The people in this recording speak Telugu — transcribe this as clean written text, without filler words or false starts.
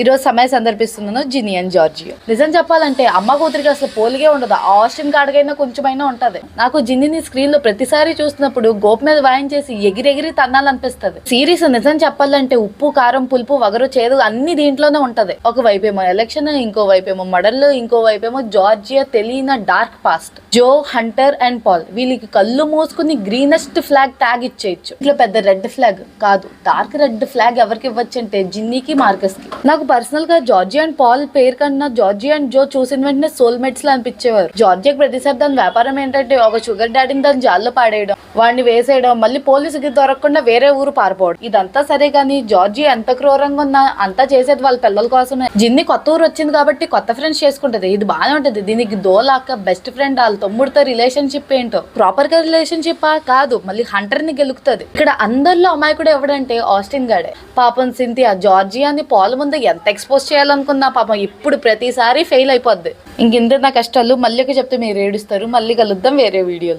ఈరోజు సమయం సందర్భిస్తున్నాను జిన్నీ అండ్ జార్జియో. నిజం చెప్పాలంటే అమ్మ కూతురికి అసలు పోలిగే ఉండదు. ఆస్టిన్ కాడికైనా కొంచెమైనా ఉంటది. నాకు జిన్నీని స్క్రీన్ లో ప్రతిసారి చూసినప్పుడు గోపు మీద వాయించేసి ఎగిరెగిరి తన్నాలనిపిస్తుంది. సిరీస్ నిజం చెప్పాలంటే ఉప్పు కారం పులుపు వగరు చేదు అన్ని దీంట్లోనే ఉంటది. ఒక వైపేమో ఎలక్షన్, ఇంకో వైపేమో మడర్లు, ఇంకో వైపేమో జార్జియా తెలియని dark past. Joe, Hunter and Paul వీళ్ళకి కళ్ళు మూసుకుని గ్రీనెస్ట్ ఫ్లాగ్ ట్యాగ్ ఇచ్చేయచ్చు. ఇట్లా పెద్ద రెడ్ ఫ్లాగ్ కాదు, డార్క్ రెడ్ ఫ్లాగ్ ఎవరికి ఇవ్వచ్చు అంటే జిన్నీకి, మార్కస్ కి. నాకు పర్సనల్ గా జార్జియా అండ్ పాల్ పేరు కన్నా జార్జియా అండ్ జో చూసిన వెంటనే సోల్మేట్స్ లా అనిపించేవారు. జార్జియాకి ప్రతిసారి దాని వ్యాపారం ఏంటంటే ఒక షుగర్ డాడీని దాని జాల్లో పాడేయడం, వాడిని వేసేయడం, మళ్ళీ పోలీసుకి దొరకకుండా వేరే ఊరు పారిపోవడం. ఇదంతా సరే కానీ జార్జియా ఎంత క్రూరంగా ఉన్నా అంతా చేసేది వాళ్ళ పిల్లల కోసమే. జిన్ని కొత్త ఊరు వచ్చింది కాబట్టి కొత్త ఫ్రెండ్స్ చేసుకుంటది, ఇది బాగానే ఉంటది. దీనికి దోలాక బెస్ట్ ఫ్రెండ్ వాళ్ళ తమ్ముడితో రిలేషన్షిప్ ఏంటో, ప్రాపర్ గా రిలేషన్షిప్ కాదు, మళ్ళీ హంటర్ ని గెలుకుతుంది. ఇక్కడ అందరిలో అమాయకుడు ఎవడంటే ఆస్టిన్ గాడే. పాపం సింథియా జార్జియాని పాల్ ముందు ఎంత ఎక్స్పోజ్ చేయాలనుకున్నా పాపం ఇప్పుడు ప్రతిసారి ఫెయిల్ అయిపోద్ది. ఇంకెంత నా కష్టాలు మళ్ళీ చెప్తే మీరు ఏడుస్తారు. మళ్ళీ కలుద్దాం వేరే వీడియోలో.